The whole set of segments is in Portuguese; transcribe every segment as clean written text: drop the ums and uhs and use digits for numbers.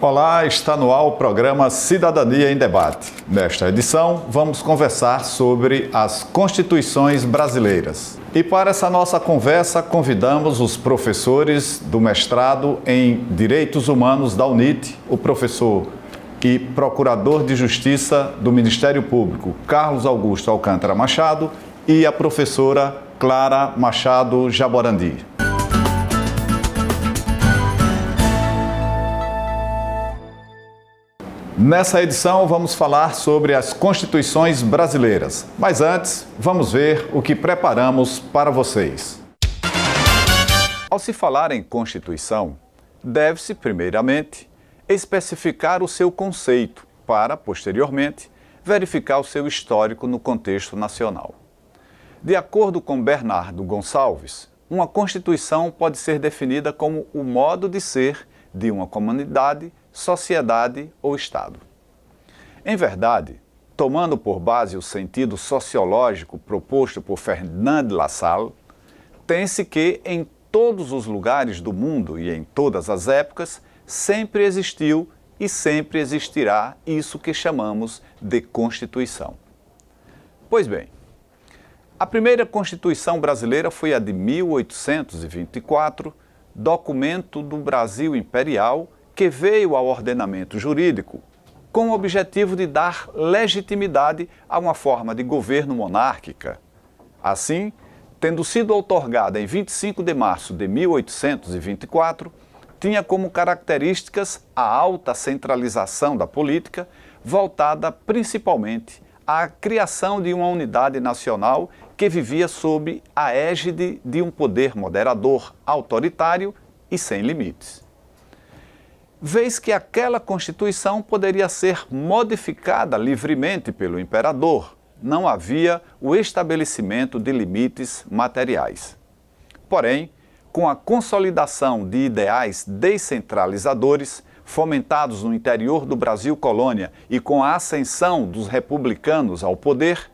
Olá, está no ar o programa Cidadania em Debate. Nesta edição, vamos conversar sobre as constituições brasileiras. E para essa nossa conversa, convidamos os professores do mestrado em Direitos Humanos da UNIT, o professor e procurador de Justiça do Ministério Público, Carlos Augusto Alcântara Machado, e a professora Clara Machado Jaborandi. Nessa edição, vamos falar sobre as constituições brasileiras. Mas antes, vamos ver o que preparamos para vocês. Ao se falar em Constituição, deve-se, primeiramente, especificar o seu conceito para, posteriormente, verificar o seu histórico no contexto nacional. De acordo com Bernardo Gonçalves, uma Constituição pode ser definida como o modo de ser de uma comunidade, sociedade ou Estado. Em verdade, tomando por base o sentido sociológico proposto por Ferdinand de Lassalle, tem-se que em todos os lugares do mundo e em todas as épocas sempre existiu e sempre existirá isso que chamamos de Constituição. Pois bem, a primeira Constituição brasileira foi a de 1824, documento do Brasil imperial que veio ao ordenamento jurídico com o objetivo de dar legitimidade a uma forma de governo monárquica. Assim, tendo sido outorgada em 25 de março de 1824, tinha como características a alta centralização da política, voltada principalmente à criação de uma unidade nacional que vivia sob a égide de um poder moderador, autoritário e sem limites. Vez que aquela Constituição poderia ser modificada livremente pelo imperador, não havia o estabelecimento de limites materiais. Porém, com a consolidação de ideais descentralizadores, fomentados no interior do Brasil colônia e com a ascensão dos republicanos ao poder,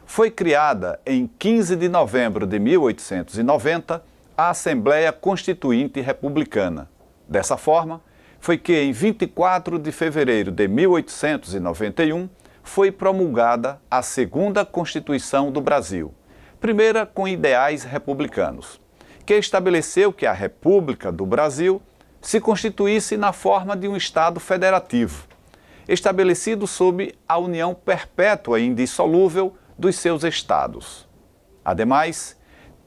foi criada em 15 de novembro de 1890 a Assembleia Constituinte Republicana. Dessa forma, foi que em 24 de fevereiro de 1891 foi promulgada a segunda Constituição do Brasil, primeira com ideais republicanos, que estabeleceu que a República do Brasil se constituísse na forma de um Estado federativo, estabelecido sob a união perpétua e indissolúvel dos seus estados. Ademais,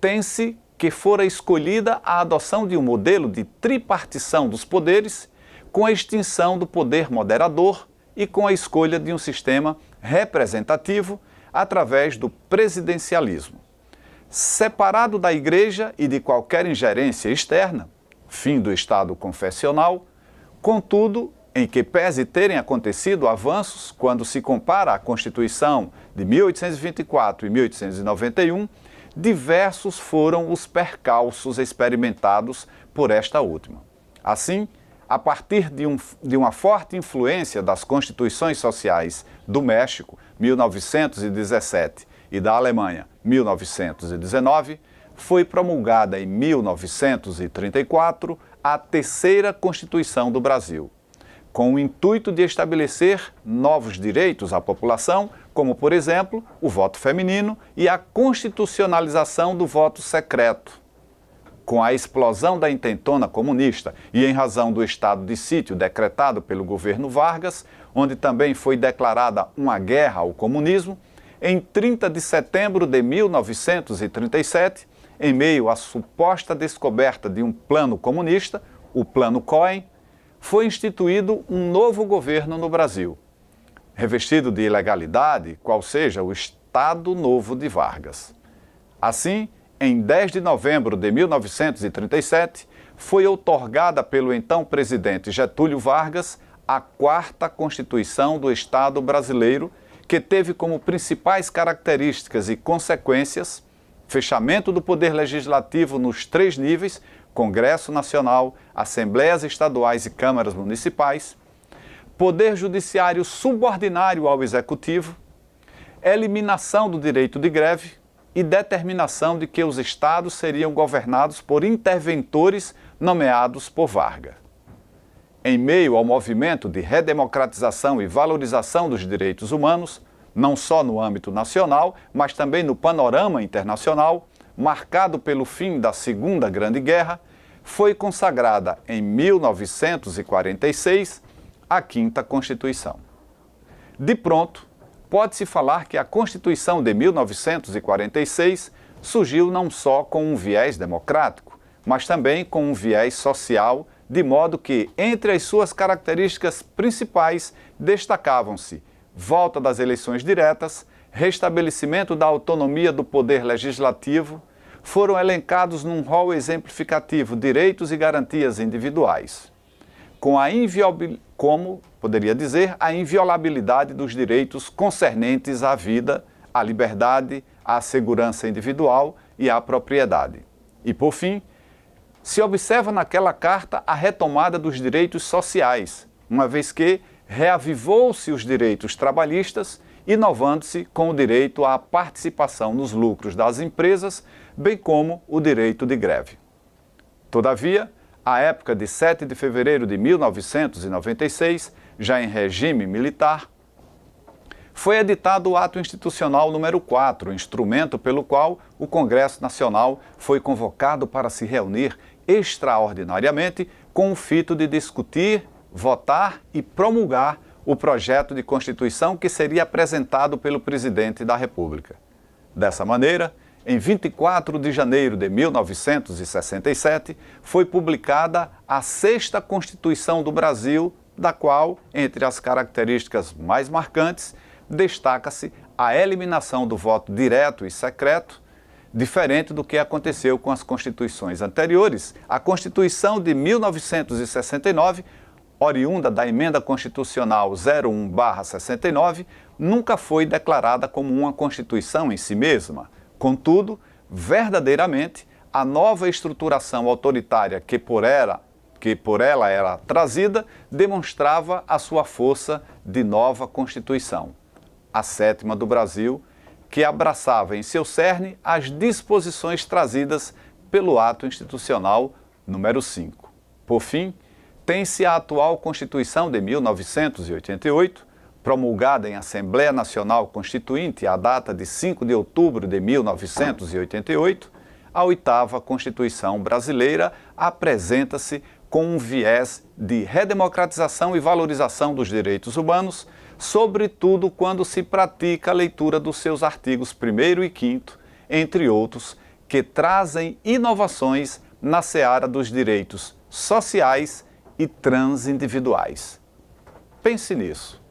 tem-se que fora escolhida a adoção de um modelo de tripartição dos poderes, com a extinção do poder moderador e com a escolha de um sistema representativo através do presidencialismo. Separado da Igreja e de qualquer ingerência externa, fim do Estado confessional, contudo, em que pese terem acontecido avanços quando se compara a Constituição de 1824 e 1891, diversos foram os percalços experimentados por esta última. Assim, a partir de uma forte influência das constituições sociais do México, 1917, e da Alemanha, 1919, foi promulgada em 1934 a terceira Constituição do Brasil, com o intuito de estabelecer novos direitos à população, como, por exemplo, o voto feminino e a constitucionalização do voto secreto. Com a explosão da intentona comunista e em razão do estado de sítio decretado pelo governo Vargas, onde também foi declarada uma guerra ao comunismo, em 30 de setembro de 1937, em meio à suposta descoberta de um plano comunista, o Plano Cohen, foi instituído um novo governo no Brasil, revestido de ilegalidade, qual seja o Estado Novo de Vargas. Assim, em 10 de novembro de 1937, foi outorgada pelo então presidente Getúlio Vargas a quarta Constituição do Estado brasileiro, que teve como principais características e consequências fechamento do poder legislativo nos 3 níveis, Congresso Nacional, Assembleias Estaduais e Câmaras Municipais, poder judiciário subordinário ao Executivo, eliminação do direito de greve e determinação de que os estados seriam governados por interventores nomeados por Vargas. em meio ao movimento de redemocratização e valorização dos direitos humanos, não só no âmbito nacional, mas também no panorama internacional, marcado pelo fim da Segunda Grande Guerra, foi consagrada em 1946 a Quinta Constituição. De pronto, pode-se falar que a Constituição de 1946 surgiu não só com um viés democrático, mas também com um viés social, de modo que, entre as suas características principais, destacavam-se volta das eleições diretas, restabelecimento da autonomia do poder legislativo, foram elencados num rol exemplificativo direitos e garantias individuais, como poderia dizer, a inviolabilidade dos direitos concernentes à vida, à liberdade, à segurança individual e à propriedade. E, por fim, se observa naquela carta a retomada dos direitos sociais, uma vez que reavivou-se os direitos trabalhistas, inovando-se com o direito à participação nos lucros das empresas, bem como o direito de greve. Todavia, à época de 7 de fevereiro de 1996, já em regime militar, foi editado o Ato Institucional número 4, instrumento pelo qual o Congresso Nacional foi convocado para se reunir extraordinariamente com o fito de discutir, votar e promulgar o projeto de Constituição que seria apresentado pelo Presidente da República. Dessa maneira, em 24 de janeiro de 1967, foi publicada a 6ª Constituição do Brasil, da qual, entre as características mais marcantes, destaca-se a eliminação do voto direto e secreto, diferente do que aconteceu com as constituições anteriores. A Constituição de 1969, oriunda da Emenda Constitucional 01/69, nunca foi declarada como uma Constituição em si mesma. Contudo, verdadeiramente, a nova estruturação autoritária que por ela era trazida demonstrava a sua força de nova Constituição, a 7ª do Brasil, que abraçava em seu cerne as disposições trazidas pelo Ato Institucional número 5. Por fim, tem-se a atual Constituição de 1988, promulgada em Assembleia Nacional Constituinte à data de 5 de outubro de 1988, a 8ª Constituição brasileira apresenta-se com um viés de redemocratização e valorização dos direitos humanos, sobretudo quando se pratica a leitura dos seus artigos 1º e 5º, entre outros, que trazem inovações na seara dos direitos sociais e transindividuais. Pense nisso.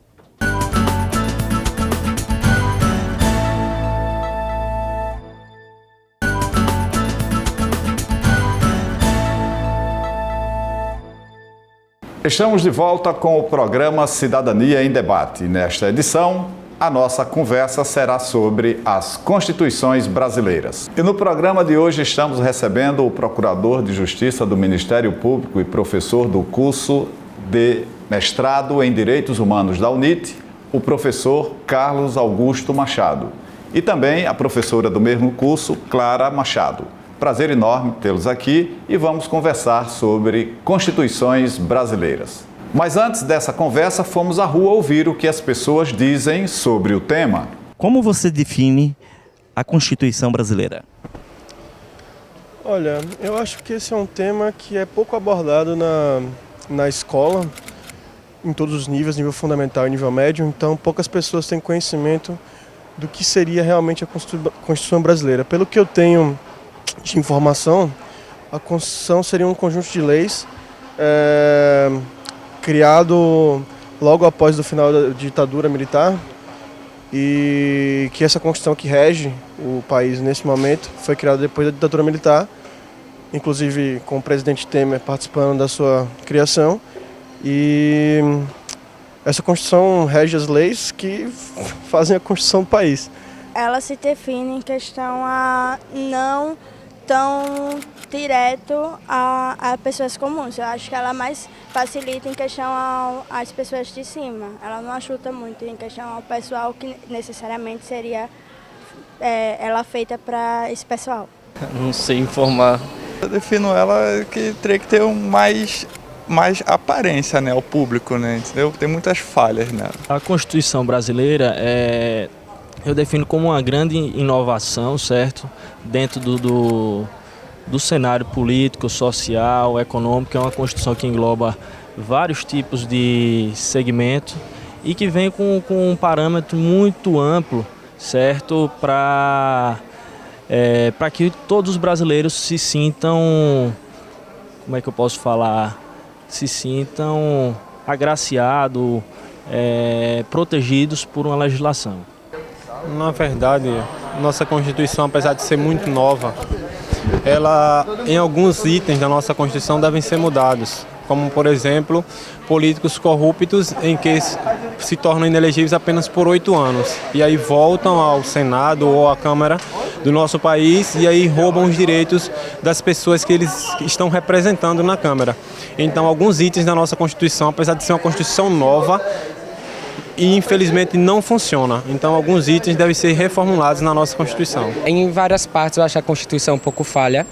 Estamos de volta com o programa Cidadania em Debate. Nesta edição, a nossa conversa será sobre as Constituições brasileiras. E no programa de hoje estamos recebendo o Procurador de Justiça do Ministério Público e professor do curso de mestrado em Direitos Humanos da UNIT, o professor Carlos Augusto Machado, e também a professora do mesmo curso, Clara Machado. Prazer enorme tê-los aqui e vamos conversar sobre Constituições brasileiras. Mas antes dessa conversa, fomos à rua ouvir o que as pessoas dizem sobre o tema. Como você define a Constituição brasileira? Olha, eu acho que esse é um tema que é pouco abordado na escola, em todos os níveis, nível fundamental e nível médio, então poucas pessoas têm conhecimento do que seria realmente a Constituição brasileira. Pelo que eu tenho de informação, a Constituição seria um conjunto de leis criado logo após o final da ditadura militar, e que essa Constituição que rege o país nesse momento foi criada depois da ditadura militar, inclusive com o presidente Temer participando da sua criação, e essa Constituição rege as leis que fazem a Constituição do país. Ela se define em questão a não tão direto a pessoas comuns. Eu acho que ela mais facilita em questão às pessoas de cima. Ela não ajuda muito em questão ao pessoal que necessariamente seria ela feita para esse pessoal. Não sei informar. Eu defino ela que teria que ter mais mais aparência, né, ao público, né, entendeu? Tem muitas falhas nela. A Constituição brasileira eu defino como uma grande inovação, certo? Dentro do cenário político, social, econômico. É uma Constituição que engloba vários tipos de segmento e que vem com um parâmetro muito amplo, certo? Para que todos os brasileiros se sintam, como é que eu posso falar? Se sintam agraciados, protegidos por uma legislação. Na verdade, nossa Constituição, apesar de ser muito nova, ela, em alguns itens da nossa Constituição devem ser mudados, como, por exemplo, políticos corruptos em que se tornam inelegíveis apenas por 8 anos e aí voltam ao Senado ou à Câmara do nosso país e aí roubam os direitos das pessoas que eles estão representando na Câmara. Então, alguns itens da nossa Constituição, apesar de ser uma Constituição nova, e infelizmente não funciona. Então alguns itens devem ser reformulados na nossa Constituição. Em várias partes eu acho a Constituição um pouco falha.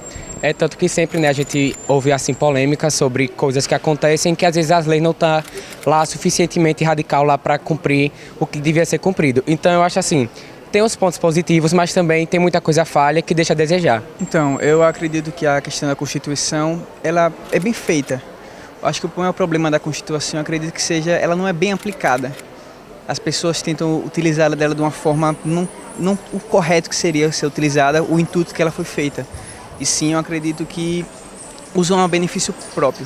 Tanto que sempre, né, a gente ouve assim polêmicas sobre coisas que acontecem que às vezes as leis não estão lá suficientemente radical lá para cumprir o que devia ser cumprido. Então eu acho assim, tem os pontos positivos, mas também tem muita coisa falha que deixa a desejar. Então, eu acredito que a questão da Constituição, ela é bem feita. Eu acho que o maior problema da Constituição, eu acredito que seja, ela não é bem aplicada. As pessoas tentam utilizá-la dela de uma forma não o correto que seria ser utilizada, o intuito que ela foi feita. E sim, eu acredito que usam a benefício próprio.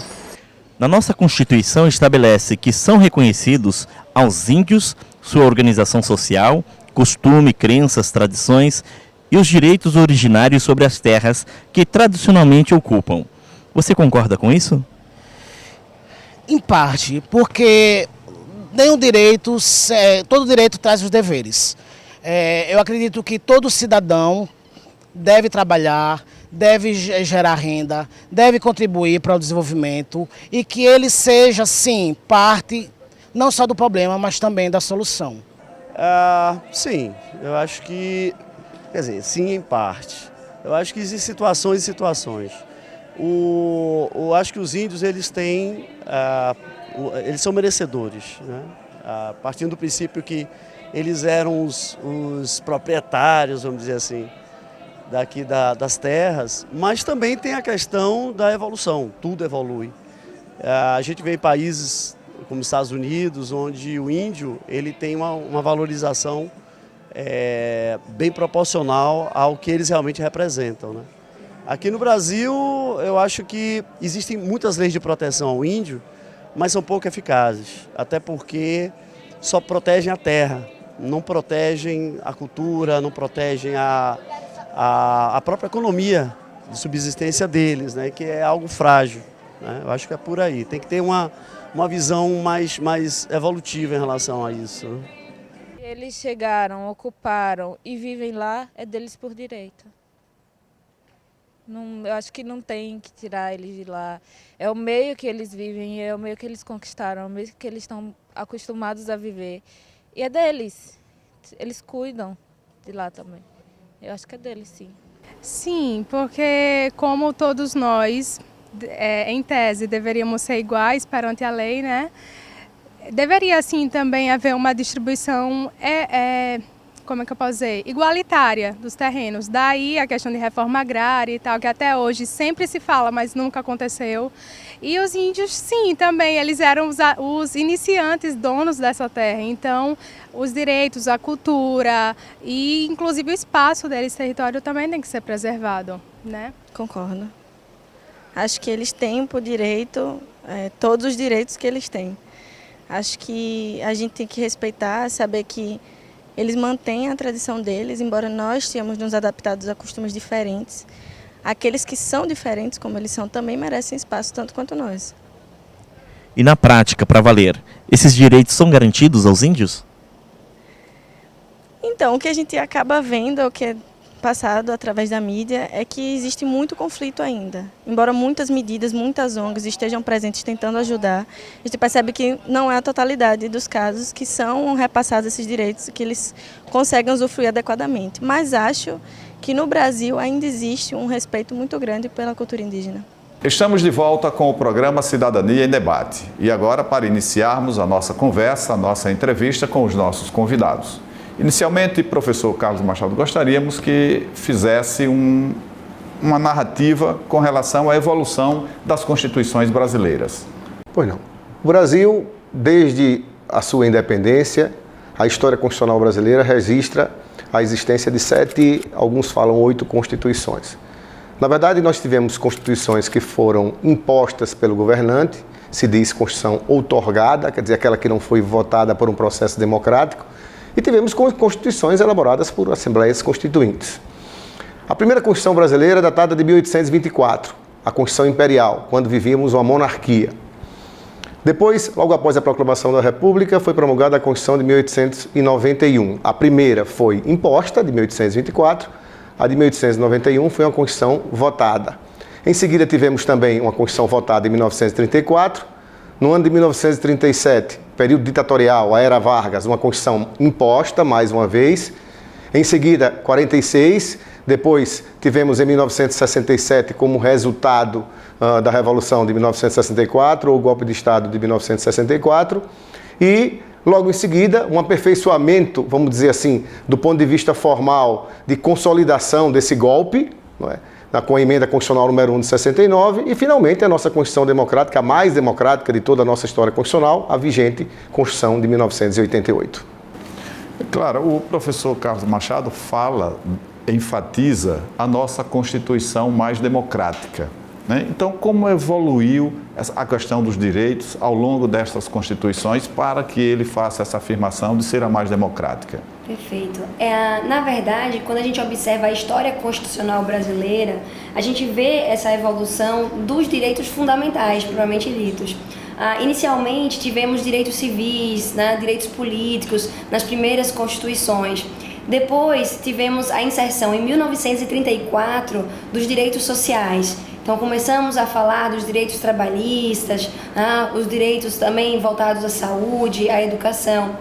Na nossa Constituição estabelece que são reconhecidos aos índios sua organização social, costume, crenças, tradições e os direitos originários sobre as terras que tradicionalmente ocupam. Você concorda com isso? Em parte, porque nenhum direito, todo direito traz os deveres. Eu acredito que todo cidadão deve trabalhar, deve gerar renda, deve contribuir para o desenvolvimento e que ele seja, sim, parte não só do problema, mas também da solução. Sim, eu acho que, quer dizer, sim em parte. Eu acho que existem situações e situações. Eu acho que os índios, eles têm, eles são merecedores, né? Partindo do princípio que eles eram os proprietários, vamos dizer assim, daqui das terras, mas também tem a questão da evolução, tudo evolui. A gente vê em países como os Estados Unidos, onde o índio ele tem uma valorização bem proporcional ao que eles realmente representam, né? Aqui no Brasil, eu acho que existem muitas leis de proteção ao índio, mas são pouco eficazes, até porque só protegem a terra, não protegem a cultura, não protegem a própria economia de subsistência deles, né, que é algo frágil, né? Eu acho que é por aí, tem que ter uma visão mais evolutiva em relação a isso, né? Eles chegaram, ocuparam e vivem lá, é deles por direito. Não, eu acho que não tem que tirar eles de lá. É o meio que eles vivem, é o meio que eles conquistaram, é o meio que eles estão acostumados a viver. E é deles. Eles cuidam de lá também. Eu acho que é deles, sim. Sim, porque como todos nós, em tese, deveríamos ser iguais perante a lei, né? Deveria, sim, também haver uma distribuição como é que eu posso dizer, igualitária dos terrenos. Daí a questão de reforma agrária e tal, que até hoje sempre se fala, mas nunca aconteceu. E os índios, sim, também, eles eram os iniciantes, donos dessa terra. Então, os direitos, a cultura e, inclusive, o espaço deles, território, também tem que ser preservado, né? Concordo. Acho que eles têm por direito, todos os direitos que eles têm. Acho que a gente tem que respeitar, saber que eles mantêm a tradição deles, embora nós tenhamos nos adaptado a costumes diferentes. Aqueles que são diferentes, como eles são, também merecem espaço, tanto quanto nós. E na prática, para valer, esses direitos são garantidos aos índios? Então, o que a gente acaba vendo, o que é passado através da mídia, é que existe muito conflito ainda. Embora muitas medidas, muitas ONGs estejam presentes tentando ajudar, a gente percebe que não é a totalidade dos casos que são repassados esses direitos, que eles conseguem usufruir adequadamente. Mas acho que no Brasil ainda existe um respeito muito grande pela cultura indígena. Estamos de volta com o programa Cidadania em Debate. E agora, para iniciarmos a nossa conversa, a nossa entrevista com os nossos convidados. Inicialmente, professor Carlos Machado, gostaríamos que fizesse uma narrativa com relação à evolução das constituições brasileiras. Pois não. O Brasil, desde a sua independência, a história constitucional brasileira registra a existência de 7, alguns falam 8 constituições. Na verdade, nós tivemos constituições que foram impostas pelo governante, se diz Constituição outorgada, quer dizer, aquela que não foi votada por um processo democrático, e tivemos constituições elaboradas por assembleias constituintes. A primeira Constituição brasileira é datada de 1824, a Constituição Imperial, quando vivíamos uma monarquia. Depois, logo após a proclamação da República, foi promulgada a Constituição de 1891. A primeira foi imposta, de 1824, a de 1891 foi uma Constituição votada. Em seguida, tivemos também uma Constituição votada em 1934. No ano de 1937, período ditatorial, a Era Vargas, uma Constituição imposta, mais uma vez. Em seguida, 46, depois tivemos em 1967, como resultado da Revolução de 1964, ou o golpe de Estado de 1964, e logo em seguida, um aperfeiçoamento, vamos dizer assim, do ponto de vista formal, de consolidação desse golpe, não é? Com a emenda constitucional número 1 de 69, e finalmente a nossa Constituição Democrática, a mais democrática de toda a nossa história constitucional, a vigente Constituição de 1988. Claro, o professor Carlos Machado enfatiza a nossa Constituição mais democrática, né? Então, como evoluiu a questão dos direitos ao longo destas constituições para que ele faça essa afirmação de ser a mais democrática? Perfeito. Na verdade, quando a gente observa a história constitucional brasileira, a gente vê essa evolução dos direitos fundamentais, propriamente ditos. Inicialmente, tivemos direitos civis, né, direitos políticos nas primeiras constituições. Depois, tivemos a inserção em 1934 dos direitos sociais. Então, começamos a falar dos direitos trabalhistas, os direitos também voltados à saúde, à educação.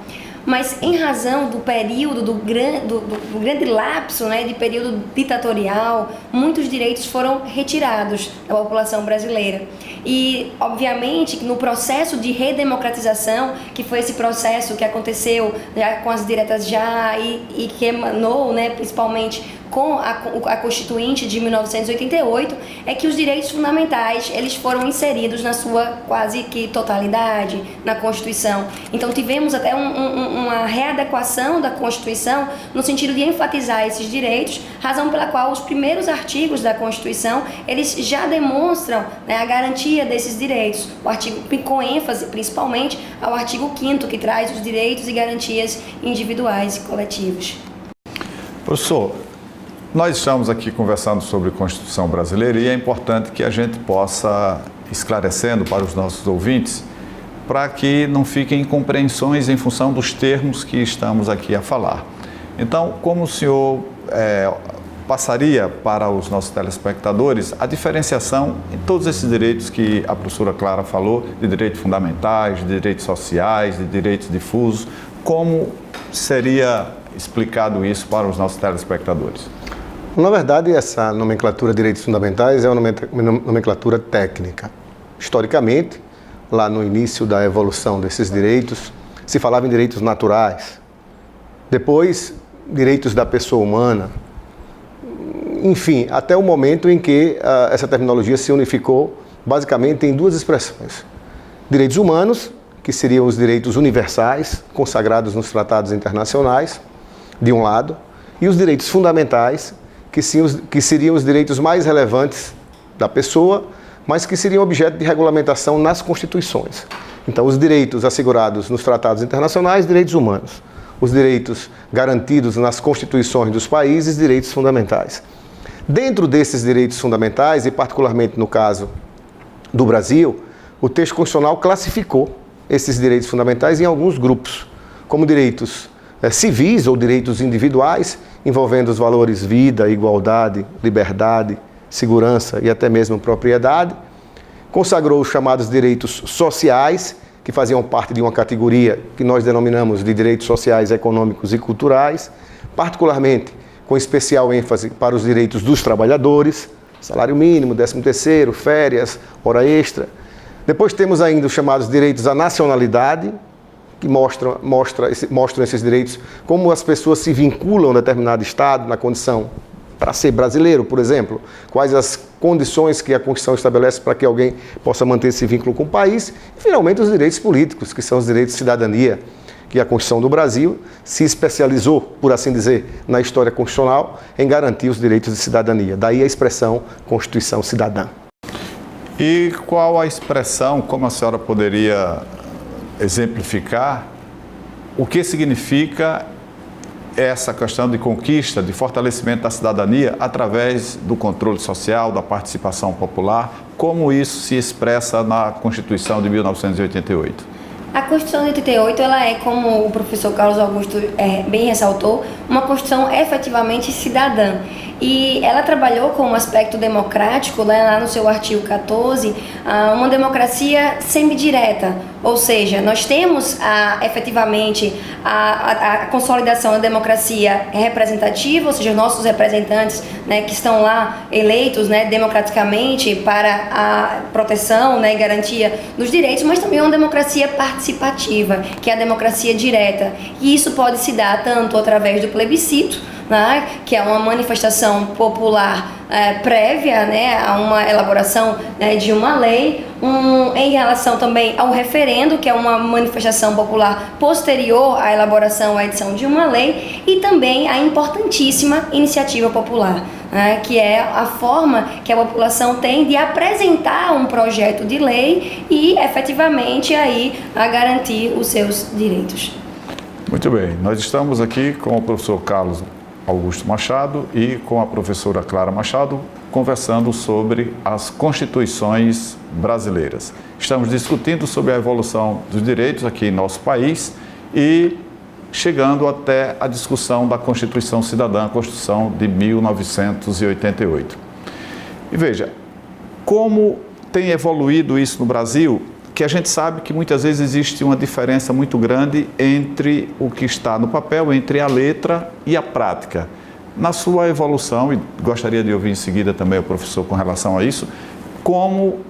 Mas, em razão do período, do grande lapso, né, de período ditatorial, muitos direitos foram retirados da população brasileira. E, obviamente, no processo de redemocratização, que foi esse processo que aconteceu já com as diretas já e que emanou, né, principalmente com a Constituinte de 1988, é que os direitos fundamentais eles foram inseridos na sua quase que totalidade na Constituição. Então tivemos até uma readequação da Constituição no sentido de enfatizar esses direitos, razão pela qual os primeiros artigos da Constituição eles já demonstram, né, a garantia desses direitos. O artigo com ênfase principalmente ao artigo 5º, que traz os direitos e garantias individuais e coletivos. Professor, nós estamos aqui conversando sobre a Constituição brasileira e é importante que a gente possa, esclarecendo para os nossos ouvintes, para que não fiquem incompreensões em função dos termos que estamos aqui a falar. Então, como o senhor passaria para os nossos telespectadores a diferenciação em todos esses direitos que a professora Clara falou, de direitos fundamentais, de direitos sociais, de direitos difusos, como seria explicado isso para os nossos telespectadores? Na verdade, essa nomenclatura de direitos fundamentais é uma nomenclatura técnica. Historicamente, lá no início da evolução desses direitos, se falava em direitos naturais. Depois, direitos da pessoa humana. Enfim, até o momento em que essa terminologia se unificou basicamente em 2 expressões. Direitos humanos, que seriam os direitos universais, consagrados nos tratados internacionais, de um lado, e os direitos fundamentais, que seriam os direitos mais relevantes da pessoa, mas que seriam objeto de regulamentação nas constituições. Então, os direitos assegurados nos tratados internacionais, direitos humanos. Os direitos garantidos nas constituições dos países, direitos fundamentais. Dentro desses direitos fundamentais, e particularmente no caso do Brasil, o texto constitucional classificou esses direitos fundamentais em alguns grupos, como direitos civis ou direitos individuais, envolvendo os valores vida, igualdade, liberdade, segurança e até mesmo propriedade. Consagrou os chamados direitos sociais, que faziam parte de uma categoria que nós denominamos de direitos sociais, econômicos e culturais, particularmente com especial ênfase para os direitos dos trabalhadores, salário mínimo, 13º, férias, hora extra. Depois temos ainda os chamados direitos à nacionalidade, que mostram esses direitos, como as pessoas se vinculam a determinado estado, na condição para ser brasileiro, por exemplo, quais as condições que a Constituição estabelece para que alguém possa manter esse vínculo com o país, e finalmente os direitos políticos, que são os direitos de cidadania, que a Constituição do Brasil se especializou, por assim dizer, na história constitucional, em garantir os direitos de cidadania. Daí a expressão Constituição Cidadã. E qual a expressão, como a senhora poderia exemplificar, o que significa essa questão de conquista, de fortalecimento da cidadania através do controle social, da participação popular, como isso se expressa na Constituição de 1988? A Constituição de 88, ela é, como o professor Carlos Augusto bem ressaltou, uma Constituição efetivamente cidadã. E ela trabalhou com um aspecto democrático, lá no seu artigo 14, uma democracia semidireta. Ou seja, nós temos efetivamente a consolidação da democracia representativa, ou seja, os nossos representantes, né, que estão lá eleitos, né, democraticamente para a proteção, e garantia dos direitos, mas também uma democracia participativa, que é a democracia direta. E isso pode se dar tanto através do plebiscito, que é uma manifestação popular prévia, a uma elaboração de uma lei, em relação também ao referendo, que é uma manifestação popular posterior à elaboração, à edição de uma lei, e também a importantíssima iniciativa popular, que é a forma que a população tem de apresentar um projeto de lei e efetivamente aí a garantir os seus direitos. Muito bem, nós estamos aqui com o professor Carlos Augusto Machado e com a professora Clara Machado, conversando sobre as constituições brasileiras. Estamos discutindo sobre a evolução dos direitos aqui em nosso país e chegando até a discussão da Constituição Cidadã, a Constituição de 1988. E veja, como tem evoluído isso no Brasil, que a gente sabe que muitas vezes existe uma diferença muito grande entre o que está no papel, entre a letra e a prática. Na sua evolução, e gostaria de ouvir em seguida também o professor com relação a isso, como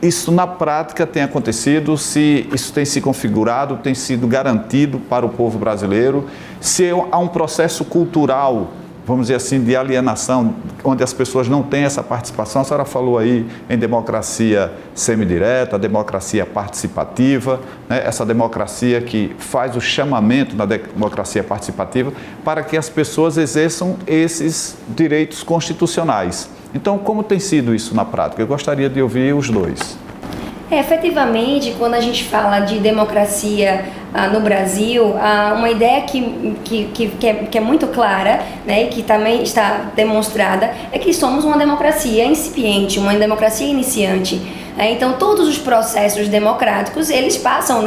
isso na prática tem acontecido, se isso tem se configurado, tem sido garantido para o povo brasileiro, se há um processo cultural, vamos dizer assim, de alienação, onde as pessoas não têm essa participação. A senhora falou aí em democracia semidireta, democracia participativa, essa democracia que faz o chamamento da democracia participativa para que as pessoas exerçam esses direitos constitucionais. Então, como tem sido isso na prática? Eu gostaria de ouvir os dois. Efetivamente, quando a gente fala de democracia no Brasil, uma ideia que é muito clara, e que também está demonstrada, é que somos uma democracia incipiente, uma democracia iniciante. Então, todos os processos democráticos, eles passam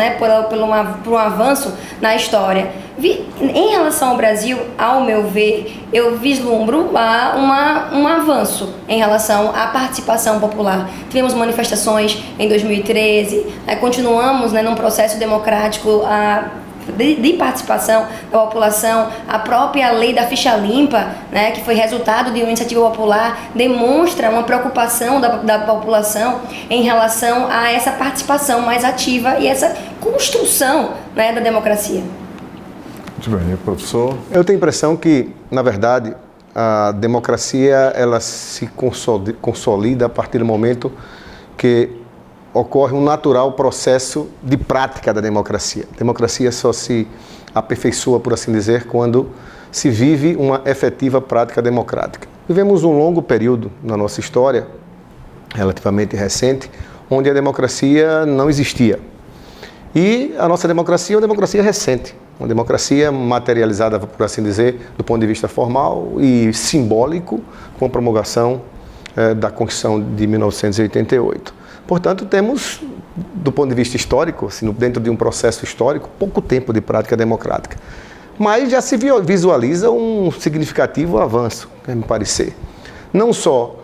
por um avanço na história. Em relação ao Brasil, ao meu ver, eu vislumbro um avanço em relação à participação popular. Tivemos manifestações em 2013, continuamos num processo democrático de participação da população. A própria lei da ficha limpa, que foi resultado de uma iniciativa popular, demonstra uma preocupação da população em relação a essa participação mais ativa e essa construção da democracia. Muito bem, professor? Eu tenho a impressão que, na verdade, a democracia ela se consolida a partir do momento que ocorre um natural processo de prática da democracia. A democracia só se aperfeiçoa, por assim dizer, quando se vive uma efetiva prática democrática. Vivemos um longo período na nossa história, relativamente recente, onde a democracia não existia. E a nossa democracia é uma democracia recente, uma democracia materializada, por assim dizer, do ponto de vista formal e simbólico, com a promulgação da Constituição de 1988. Portanto, temos, do ponto de vista histórico, assim, dentro de um processo histórico, pouco tempo de prática democrática. Mas já se visualiza um significativo avanço, a me parecer. Não só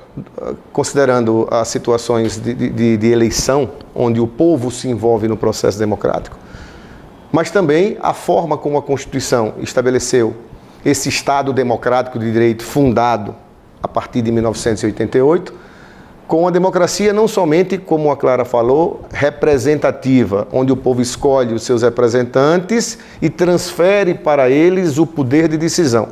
considerando as situações de eleição, onde o povo se envolve no processo democrático, mas também a forma como a Constituição estabeleceu esse Estado democrático de direito fundado a partir de 1988, com a democracia não somente, como a Clara falou, representativa, onde o povo escolhe os seus representantes e transfere para eles o poder de decisão,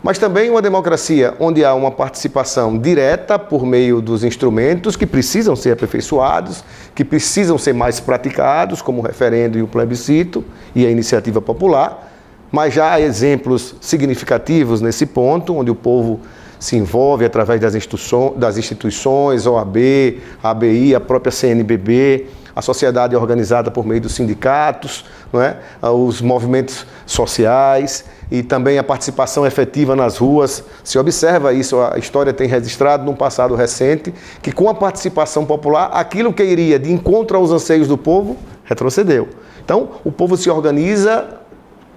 mas também uma democracia onde há uma participação direta por meio dos instrumentos que precisam ser aperfeiçoados, que precisam ser mais praticados, como o referendo e o plebiscito e a iniciativa popular, mas já há exemplos significativos nesse ponto, onde o povo se envolve através das instituições, OAB, ABI, a própria CNBB, a sociedade organizada por meio dos sindicatos, não é? Os movimentos sociais e também a participação efetiva nas ruas. Se observa isso, a história tem registrado num passado recente, que com a participação popular, aquilo que iria de encontro aos anseios do povo, retrocedeu. Então, o povo se organiza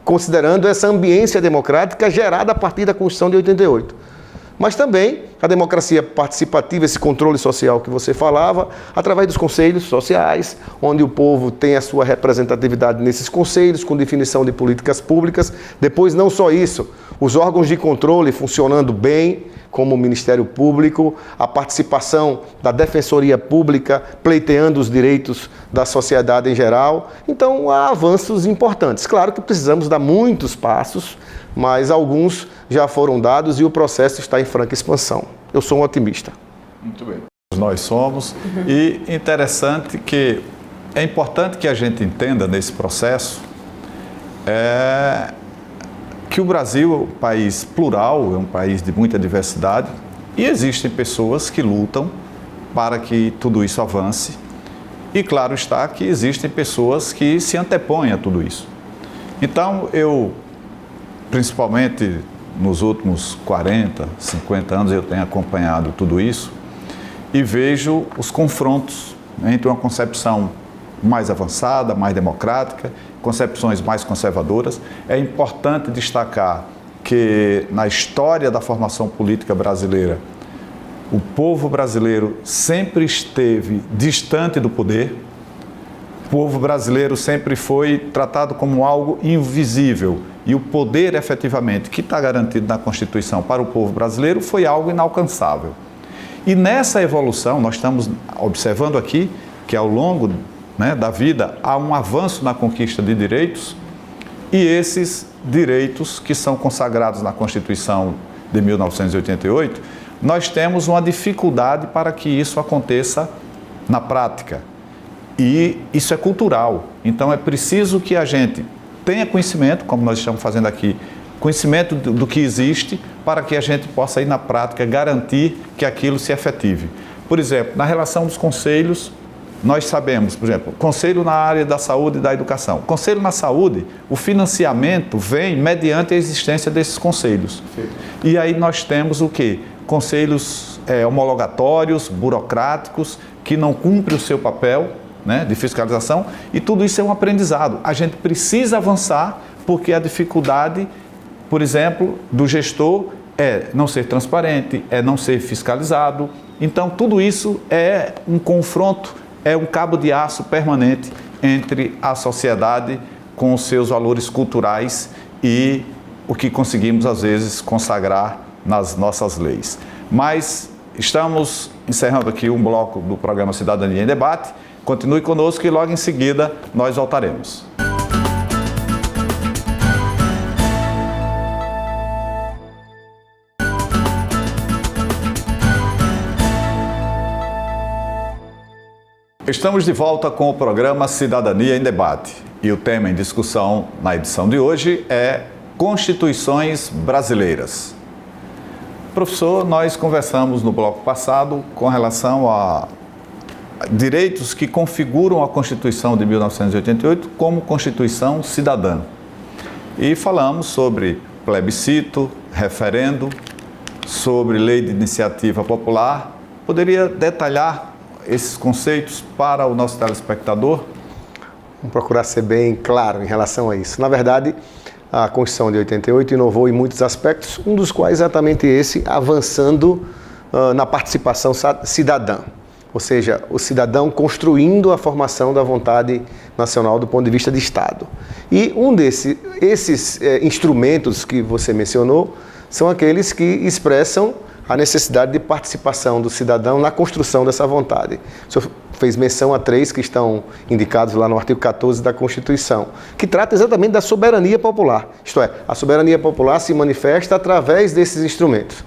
considerando essa ambiência democrática gerada a partir da Constituição de 88. Mas também a democracia participativa, esse controle social que você falava, através dos conselhos sociais, onde o povo tem a sua representatividade nesses conselhos, com definição de políticas públicas. Depois, não só isso, os órgãos de controle funcionando bem, como o Ministério Público, a participação da Defensoria Pública, pleiteando os direitos da sociedade em geral. Então, há avanços importantes. Claro que precisamos dar muitos passos, mas alguns já foram dados e o processo está em franca expansão. Eu sou um otimista. Muito bem. Nós somos. E interessante que é importante que a gente entenda nesse processo que o Brasil é um país plural, é um país de muita diversidade e existem pessoas que lutam para que tudo isso avance. E claro está que existem pessoas que se antepõem a tudo isso. Então, eu, principalmente nos últimos 40, 50 anos, eu tenho acompanhado tudo isso e vejo os confrontos entre uma concepção mais avançada, mais democrática, concepções mais conservadoras. É importante destacar que na história da formação política brasileira, o povo brasileiro sempre esteve distante do poder. O povo brasileiro sempre foi tratado como algo invisível e o poder, efetivamente, que está garantido na Constituição para o povo brasileiro foi algo inalcançável. E nessa evolução, nós estamos observando aqui que ao longo da vida há um avanço na conquista de direitos e esses direitos que são consagrados na Constituição de 1988, nós temos uma dificuldade para que isso aconteça na prática. E isso é cultural. Então é preciso que a gente tenha conhecimento, como nós estamos fazendo aqui, conhecimento do que existe para que a gente possa ir na prática garantir que aquilo se efetive. Por exemplo, na relação dos conselhos, nós sabemos, por exemplo, conselho na área da saúde e da educação. Conselho na saúde, o financiamento vem mediante a existência desses conselhos. E aí nós temos o quê? Conselhos homologatórios, burocráticos, que não cumprem o seu papel de fiscalização, e tudo isso é um aprendizado. A gente precisa avançar porque a dificuldade, por exemplo, do gestor é não ser transparente, é não ser fiscalizado. Então, tudo isso é um confronto, é um cabo de aço permanente entre a sociedade com os seus valores culturais e o que conseguimos, às vezes, consagrar nas nossas leis. Mas estamos encerrando aqui um bloco do programa Cidadania em Debate. Continue conosco e logo em seguida nós voltaremos. Estamos de volta com o programa Cidadania em Debate e o tema em discussão na edição de hoje é Constituições Brasileiras. Professor, nós conversamos no bloco passado com relação a direitos que configuram a Constituição de 1988 como Constituição cidadã. E falamos sobre plebiscito, referendo, sobre lei de iniciativa popular. Poderia detalhar esses conceitos para o nosso telespectador? Vamos procurar ser bem claro em relação a isso. Na verdade, a Constituição de 88 inovou em muitos aspectos, um dos quais exatamente esse, avançando na participação cidadã. Ou seja, o cidadão construindo a formação da vontade nacional do ponto de vista de Estado. E esses instrumentos que você mencionou são aqueles que expressam a necessidade de participação do cidadão na construção dessa vontade. O senhor fez menção a 3 que estão indicados lá no artigo 14 da Constituição, que trata exatamente da soberania popular. Isto é, a soberania popular se manifesta através desses instrumentos.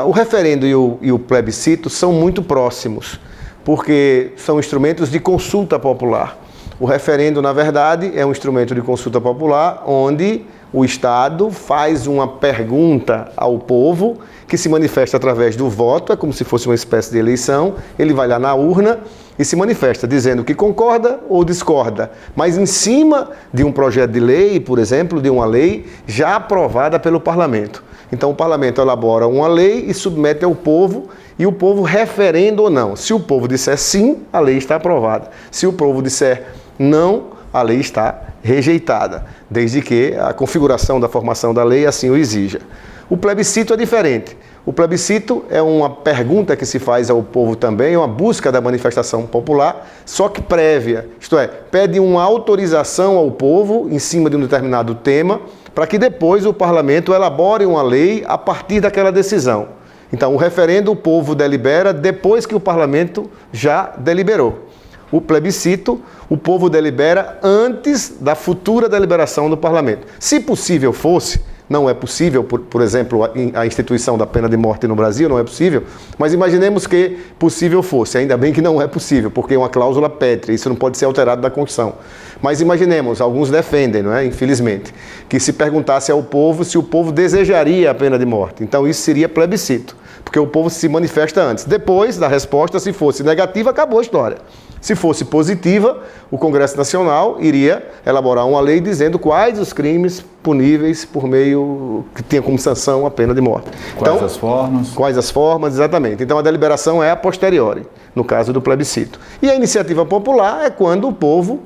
O referendo e o plebiscito são muito próximos, porque são instrumentos de consulta popular. O referendo, na verdade, é um instrumento de consulta popular onde o Estado faz uma pergunta ao povo que se manifesta através do voto, é como se fosse uma espécie de eleição. Ele vai lá na urna e se manifesta dizendo que concorda ou discorda, mas em cima de um projeto de lei, por exemplo, de uma lei já aprovada pelo Parlamento. Então o Parlamento elabora uma lei e submete ao povo, e o povo referendo ou não. Se o povo disser sim, a lei está aprovada. Se o povo disser não, a lei está rejeitada, desde que a configuração da formação da lei assim o exija. O plebiscito é diferente. O plebiscito é uma pergunta que se faz ao povo também, é uma busca da manifestação popular, só que prévia, isto é, pede uma autorização ao povo em cima de um determinado tema, para que depois o parlamento elabore uma lei a partir daquela decisão. Então, o referendo o povo delibera depois que o parlamento já deliberou. O plebiscito, o povo delibera antes da futura deliberação do parlamento. Se possível fosse, não é possível, por exemplo, a instituição da pena de morte no Brasil não é possível, mas imaginemos que possível fosse, ainda bem que não é possível, porque é uma cláusula pétrea, isso não pode ser alterado da Constituição. Mas imaginemos, alguns defendem, não é? Infelizmente, que se perguntasse ao povo se o povo desejaria a pena de morte. Então isso seria plebiscito, porque o povo se manifesta antes. Depois da resposta, se fosse negativa, acabou a história. Se fosse positiva, o Congresso Nacional iria elaborar uma lei dizendo quais os crimes puníveis por meio que tenha como sanção a pena de morte. Quais as formas? Quais as formas, exatamente. Então a deliberação é a posteriori, no caso do plebiscito. E a iniciativa popular é quando o povo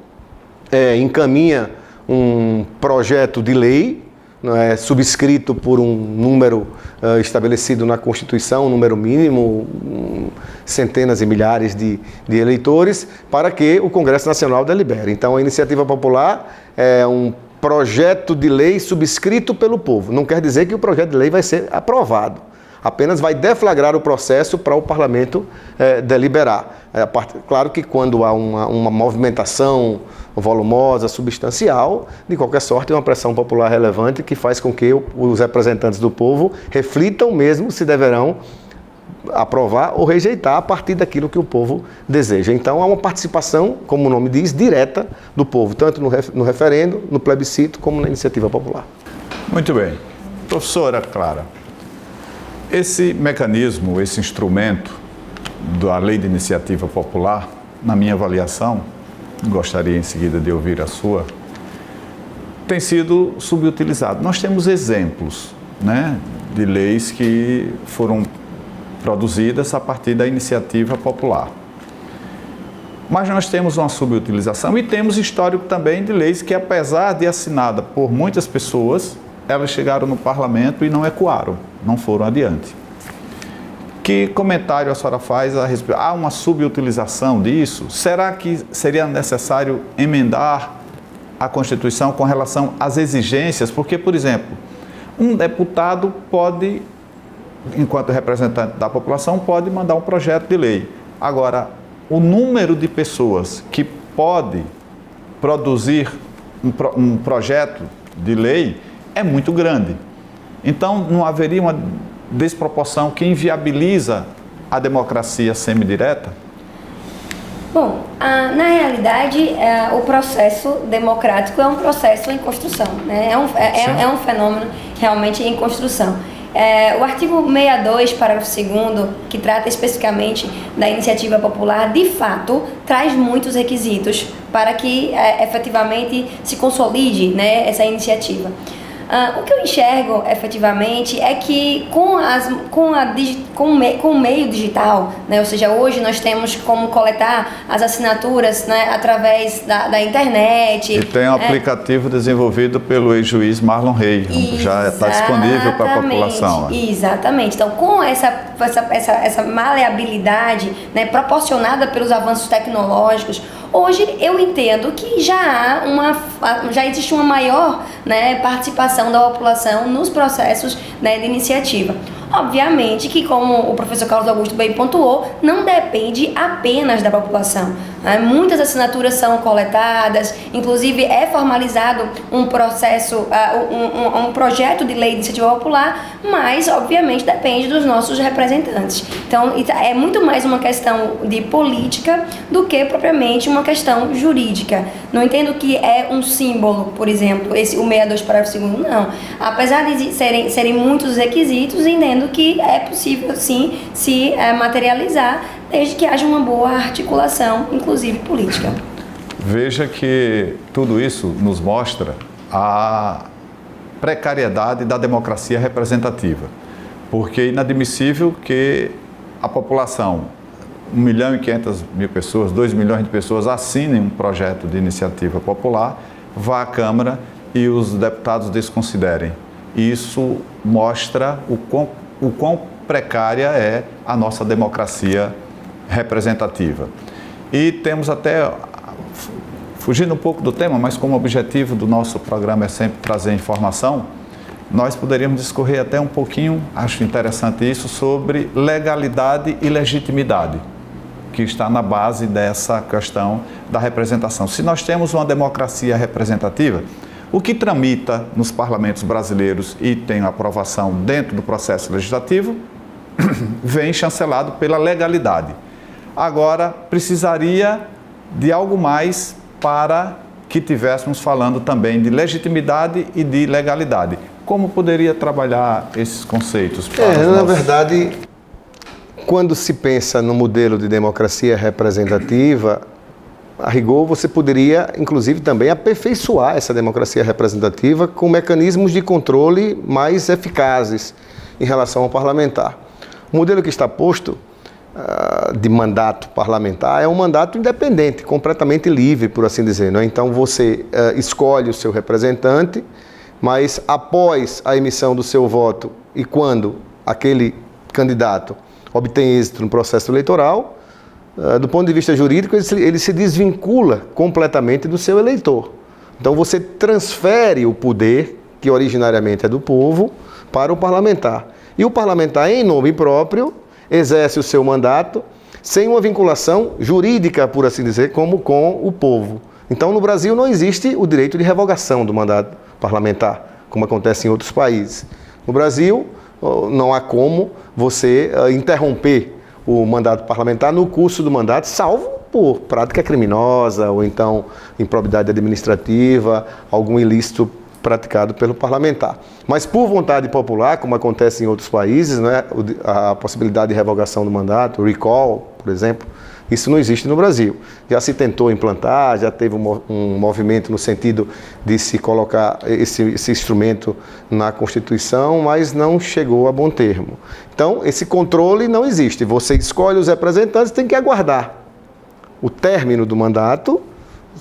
encaminha um projeto de lei, subscrito por um número estabelecido na Constituição, um número mínimo, centenas e milhares de eleitores, para que o Congresso Nacional delibere. Então, a iniciativa popular é um projeto de lei subscrito pelo povo. Não quer dizer que o projeto de lei vai ser aprovado. Apenas vai deflagrar o processo para o parlamento deliberar. Claro que quando há uma movimentação volumosa, substancial, de qualquer sorte, é uma pressão popular relevante que faz com que os representantes do povo reflitam mesmo se deverão aprovar ou rejeitar a partir daquilo que o povo deseja. Então, há uma participação, como o nome diz, direta do povo, tanto no referendo, no plebiscito, como na iniciativa popular. Muito bem. Professora Clara, esse mecanismo, esse instrumento da Lei de Iniciativa Popular, na minha avaliação, gostaria em seguida de ouvir a sua, tem sido subutilizado. Nós temos exemplos, né, de leis que foram produzidas a partir da iniciativa popular. Mas nós temos uma subutilização e temos histórico também de leis que, apesar de assinada por muitas pessoas, elas chegaram no parlamento e não ecoaram, não foram adiante. Que comentário a senhora faz a respeito? Há uma subutilização disso? Será que seria necessário emendar a Constituição com relação às exigências? Porque, por exemplo, um deputado pode, enquanto representante da população, pode mandar um projeto de lei. Agora, o número de pessoas que pode produzir um projeto de lei é muito grande. Então, não haveria uma desproporção que inviabiliza a democracia semidireta? Bom, na realidade, o processo democrático é um processo em construção, né? É um fenômeno realmente em construção. O artigo 62, parágrafo 2º, que trata especificamente da iniciativa popular, de fato, traz muitos requisitos para que efetivamente se consolide, né, essa iniciativa. O que eu enxergo, efetivamente, é que com o meio digital, né, ou seja, hoje nós temos como coletar as assinaturas, né, através da internet. E tem um aplicativo desenvolvido pelo ex-juiz Marlon Rey, já está disponível para a população. Exatamente. Então, com essa maleabilidade, né, proporcionada pelos avanços tecnológicos, hoje eu entendo que já existe uma maior, né, participação da população nos processos, né, de iniciativa. Obviamente que, como o professor Carlos Augusto bem pontuou, não depende apenas da população. Muitas assinaturas são coletadas, inclusive é formalizado um processo, um projeto de lei de iniciativa popular, mas obviamente depende dos nossos representantes. Então é muito mais uma questão de política do que propriamente uma questão jurídica. Não entendo que é um símbolo, por exemplo, o 62 parágrafo 2º, não. Apesar de serem muitos requisitos, entendo que é possível sim se materializar, desde que haja uma boa articulação, inclusive política. Veja que tudo isso nos mostra a precariedade da democracia representativa, porque é inadmissível que a população, 1.500.000 pessoas, 2 milhões de pessoas assinem um projeto de iniciativa popular, vá à Câmara e os deputados desconsiderem. Isso mostra o quão precária é a nossa democracia representativa. E temos até, fugindo um pouco do tema, mas como o objetivo do nosso programa é sempre trazer informação, nós poderíamos discorrer até um pouquinho, acho interessante isso, sobre legalidade e legitimidade, que está na base dessa questão da representação. Se nós temos uma democracia representativa, o que tramita nos parlamentos brasileiros e tem aprovação dentro do processo legislativo, vem chancelado pela legalidade. Agora, precisaria de algo mais para que tivéssemos falando também de legitimidade e de legalidade. Como poderia trabalhar esses conceitos? Na verdade, quando se pensa no modelo de democracia representativa, a rigor você poderia, inclusive, também aperfeiçoar essa democracia representativa com mecanismos de controle mais eficazes em relação ao parlamentar. O modelo que está posto de mandato parlamentar é um mandato independente, completamente livre, por assim dizer, não é? Então você escolhe o seu representante, mas após a emissão do seu voto e quando aquele candidato obtém êxito no processo eleitoral, do ponto de vista jurídico, ele se desvincula completamente do seu eleitor. Então você transfere o poder, que originariamente é do povo, para o parlamentar. E o parlamentar, em nome próprio, exerce o seu mandato sem uma vinculação jurídica, por assim dizer, como com o povo. Então, no Brasil não existe o direito de revogação do mandato parlamentar, como acontece em outros países. No Brasil, não há como você interromper o mandato parlamentar no curso do mandato, salvo por prática criminosa ou então improbidade administrativa, algum ilícito praticado pelo parlamentar. Mas por vontade popular, como acontece em outros países, né, a possibilidade de revogação do mandato, recall, por exemplo, isso não existe no Brasil. Já se tentou implantar, já teve um movimento no sentido de se colocar esse instrumento na Constituição, mas não chegou a bom termo. Então, esse controle não existe. Você escolhe os representantes, tem que aguardar o término do mandato,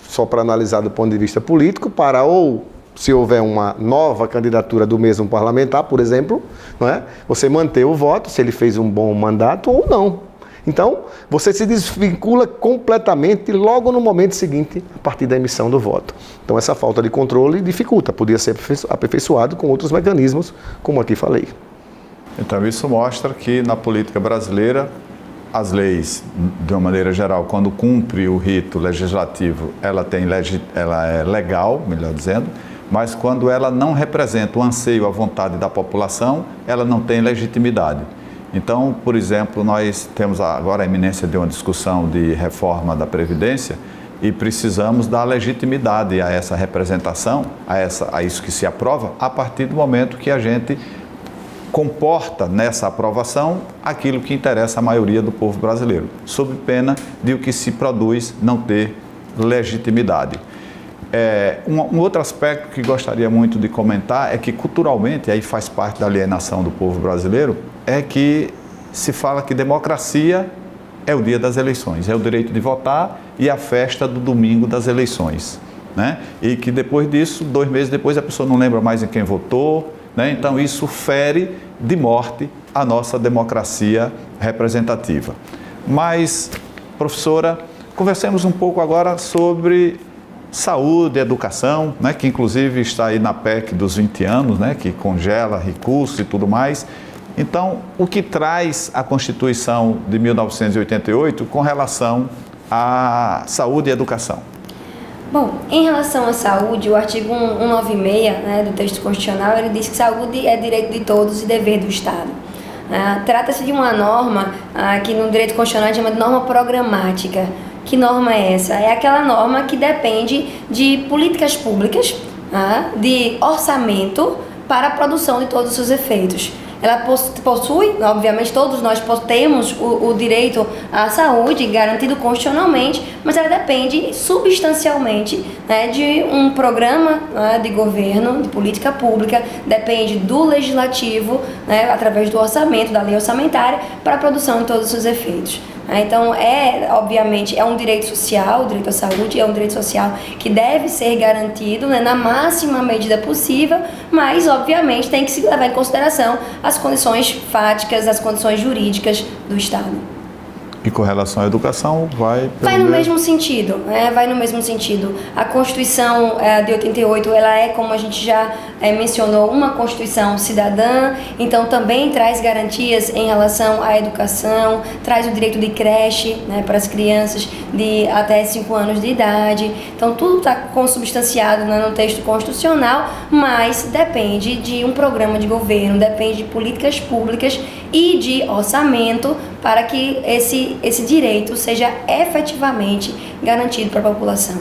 só para analisar do ponto de vista político, para ou se houver uma nova candidatura do mesmo parlamentar, por exemplo, não é? Você manter o voto, se ele fez um bom mandato ou não. Então, você se desvincula completamente logo no momento seguinte, a partir da emissão do voto. Então, essa falta de controle dificulta, podia ser aperfeiçoado com outros mecanismos, como aqui falei. Então, isso mostra que na política brasileira, as leis, de uma maneira geral, quando cumpre o rito legislativo, ela é legal, melhor dizendo, mas quando ela não representa o anseio, a vontade da população, ela não tem legitimidade. Então, por exemplo, nós temos agora a iminência de uma discussão de reforma da Previdência e precisamos dar legitimidade a essa representação, a isso que se aprova, a partir do momento que a gente comporta nessa aprovação aquilo que interessa à maioria do povo brasileiro, sob pena de o que se produz não ter legitimidade. Um outro aspecto que gostaria muito de comentar é que culturalmente, aí faz parte da alienação do povo brasileiro, é que se fala que democracia é o dia das eleições, é o direito de votar e a festa do domingo das eleições, né? E que depois disso, 2 meses depois, a pessoa não lembra mais em quem votou, né? Então isso fere de morte a nossa democracia representativa. Mas, professora, conversemos um pouco agora sobre saúde, educação, né, que inclusive está aí na PEC dos 20 anos, né, que congela recursos e tudo mais. Então, o que traz a Constituição de 1988 com relação à saúde e educação? Bom, em relação à saúde, o artigo 196, né, do texto constitucional, ele diz que saúde é direito de todos e dever do Estado. Trata-se de uma norma que no direito constitucional chama de norma programática. Que norma é essa? É aquela norma que depende de políticas públicas, de orçamento para a produção de todos os seus efeitos. Ela possui, obviamente todos nós temos o direito à saúde garantido constitucionalmente, mas ela depende substancialmente, né, de um programa, né, de governo, de política pública, depende do legislativo, né, através do orçamento, da lei orçamentária, para a produção de todos os seus efeitos. Então, obviamente, é um direito social, o direito à saúde é um direito social que deve ser garantido, né, na máxima medida possível, mas, obviamente, tem que se levar em consideração as condições fáticas, as condições jurídicas do Estado. E com relação à educação, vai no mesmo sentido, né? Vai no mesmo sentido. A Constituição de 88, ela é, como a gente já mencionou, uma Constituição cidadã, então também traz garantias em relação à educação, traz o direito de creche, né, para as crianças de até 5 anos de idade. Então tudo está consubstanciado, né, no texto constitucional, mas depende de um programa de governo, depende de políticas públicas e de orçamento para que esse direito seja efetivamente garantido para a população.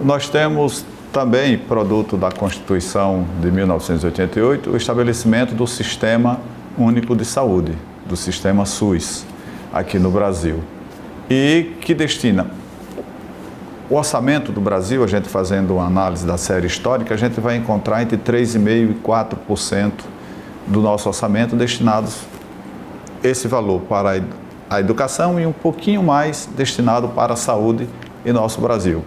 Nós temos também, produto da Constituição de 1988, o estabelecimento do Sistema Único de Saúde, do Sistema SUS, aqui no Brasil, e que destina o orçamento do Brasil, a gente fazendo uma análise da série histórica, a gente vai encontrar entre 3,5% e 4% do nosso orçamento destinados esse valor para a educação e um pouquinho mais destinado para a saúde em nosso Brasil.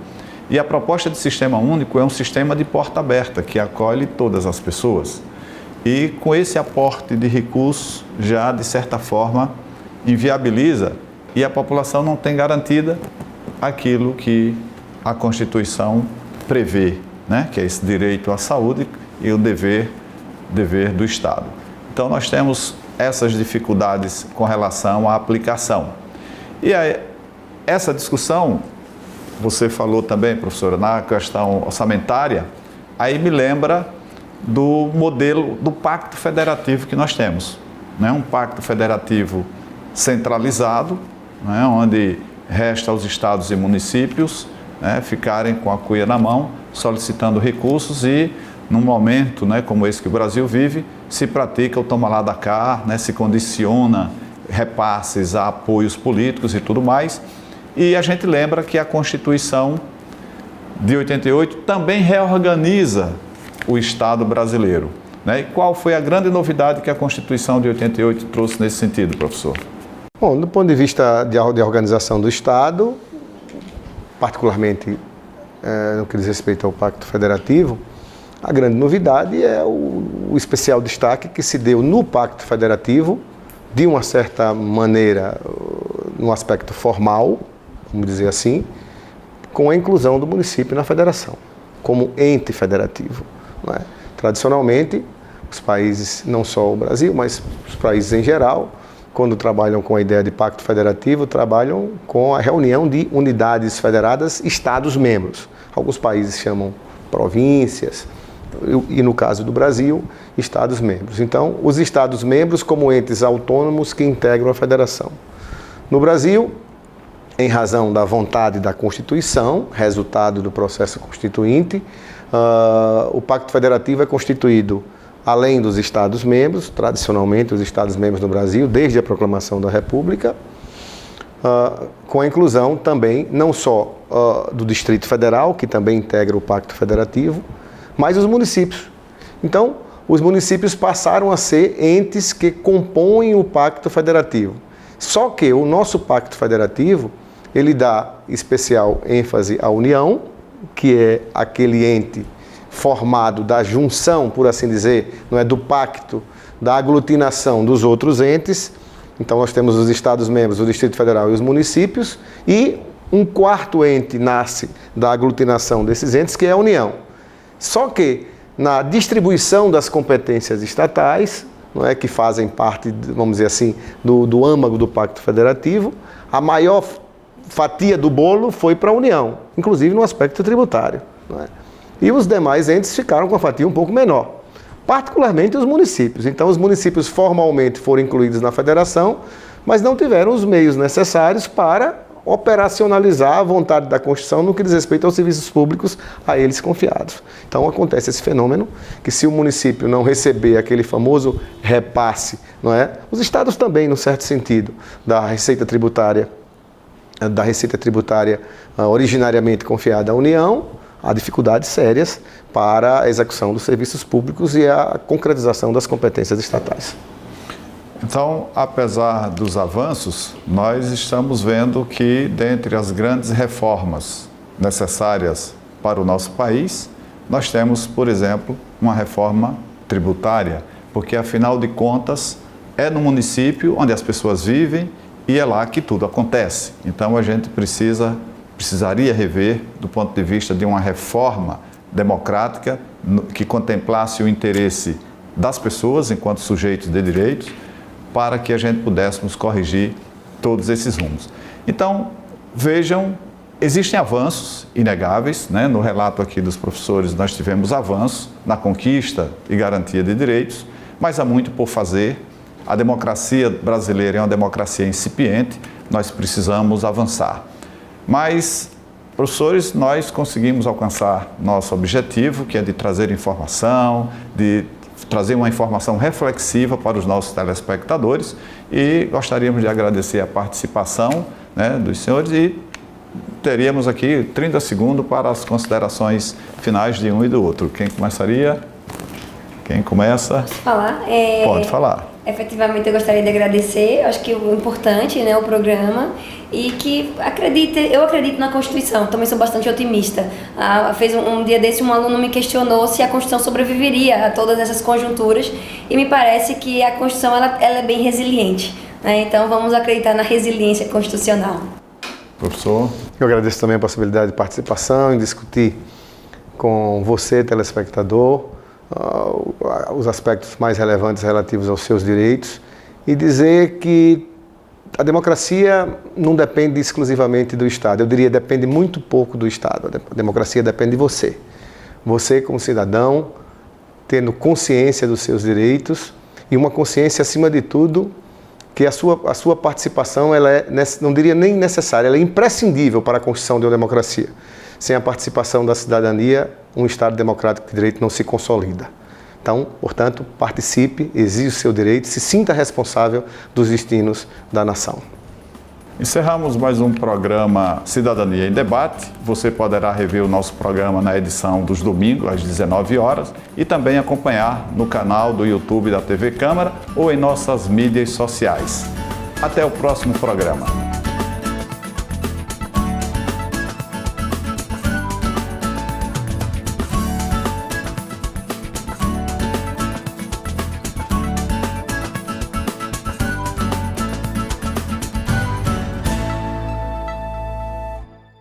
E a proposta de sistema único é um sistema de porta aberta, que acolhe todas as pessoas. E com esse aporte de recursos, já de certa forma, inviabiliza e a população não tem garantida aquilo que a Constituição prevê, né? Que é esse direito à saúde e o dever do Estado. Então nós temos essas dificuldades com relação à aplicação. E aí, essa discussão, você falou também, professora, na questão orçamentária, aí me lembra do modelo do pacto federativo que nós temos, né? Um pacto federativo centralizado, né? Onde resta aos estados e municípios, né, ficarem com a cuia na mão, solicitando recursos e, num momento, né, como esse que o Brasil vive, se pratica o toma lá da cá, né, se condiciona repasses a apoios políticos e tudo mais. E a gente lembra que a Constituição de 88 também reorganiza o Estado brasileiro, né? E qual foi a grande novidade que a Constituição de 88 trouxe nesse sentido, professor? Bom, do ponto de vista de organização do Estado, particularmente no que diz respeito ao Pacto Federativo, a grande novidade é o especial destaque que se deu no Pacto Federativo, de uma certa maneira, no aspecto formal, vamos dizer assim, com a inclusão do município na federação, como ente federativo. Não é? Tradicionalmente, os países, não só o Brasil, mas os países em geral, quando trabalham com a ideia de pacto federativo, trabalham com a reunião de unidades federadas, estados-membros. Alguns países chamam províncias, e no caso do Brasil, estados-membros. Então, os estados-membros como entes autônomos que integram a federação. No Brasil, em razão da vontade da Constituição, resultado do processo constituinte, o Pacto Federativo é constituído, além dos Estados-membros, tradicionalmente os Estados-membros no Brasil, desde a proclamação da República, com a inclusão também, não só do Distrito Federal, que também integra o Pacto Federativo, mas os municípios. Então, os municípios passaram a ser entes que compõem o Pacto Federativo. Só que o nosso Pacto Federativo, ele dá especial ênfase à União, que é aquele ente formado da junção, por assim dizer, não é do pacto, da aglutinação dos outros entes. Então nós temos os Estados-membros, o Distrito Federal e os municípios, e um quarto ente nasce da aglutinação desses entes, que é a União. Só que na distribuição das competências estatais, não é, que fazem parte, vamos dizer assim, do âmago do Pacto Federativo, a maior fatia do bolo foi para a União, inclusive no aspecto tributário, não é? E os demais entes ficaram com a fatia um pouco menor, particularmente os municípios. Então, os municípios formalmente foram incluídos na federação, mas não tiveram os meios necessários para operacionalizar a vontade da Constituição no que diz respeito aos serviços públicos a eles confiados. Então, acontece esse fenômeno, que se o município não receber aquele famoso repasse, não é? Os estados também, num certo sentido, da receita tributária originariamente confiada à União, há dificuldades sérias para a execução dos serviços públicos e a concretização das competências estatais. Então, apesar dos avanços, nós estamos vendo que, dentre as grandes reformas necessárias para o nosso país, nós temos, por exemplo, uma reforma tributária, porque, afinal de contas, é no município onde as pessoas vivem e é lá que tudo acontece. Então, a gente precisaria rever, do ponto de vista de uma reforma democrática que contemplasse o interesse das pessoas enquanto sujeitos de direitos, para que a gente pudéssemos corrigir todos esses rumos. Então, vejam, existem avanços inegáveis, né? No relato aqui dos professores, nós tivemos avanços na conquista e garantia de direitos, mas há muito por fazer. A democracia brasileira é uma democracia incipiente, nós precisamos avançar. Mas, professores, nós conseguimos alcançar nosso objetivo, que é de trazer informação, de trazer uma informação reflexiva para os nossos telespectadores, e gostaríamos de agradecer a participação, né, dos senhores, e teríamos aqui 30 segundos para as considerações finais de um e do outro. Quem começaria? Quem começa? Posso falar? Pode falar. Efetivamente, eu gostaria de agradecer, acho que o importante, né, o programa, e que eu acredito na Constituição, também sou bastante otimista. Fez um dia desse, um aluno me questionou se a Constituição sobreviveria a todas essas conjunturas, e me parece que a Constituição ela é bem resiliente, né? Então vamos acreditar na resiliência constitucional. Professor? Eu agradeço também a possibilidade de participação, em discutir com você, telespectador, os aspectos mais relevantes relativos aos seus direitos, e dizer que a democracia não depende exclusivamente do Estado. Eu diria, depende muito pouco do Estado. A democracia depende de você. Você, como cidadão, tendo consciência dos seus direitos e uma consciência, acima de tudo, que a sua participação, ela é, não diria nem necessária, ela é imprescindível para a construção de uma democracia. Sem a participação da cidadania, um Estado democrático de direito não se consolida. Então, portanto, participe, exija o seu direito, se sinta responsável dos destinos da nação. Encerramos mais um programa Cidadania em Debate. Você poderá rever o nosso programa na edição dos domingos, às 19 horas, e também acompanhar no canal do YouTube da TV Câmara ou em nossas mídias sociais. Até o próximo programa.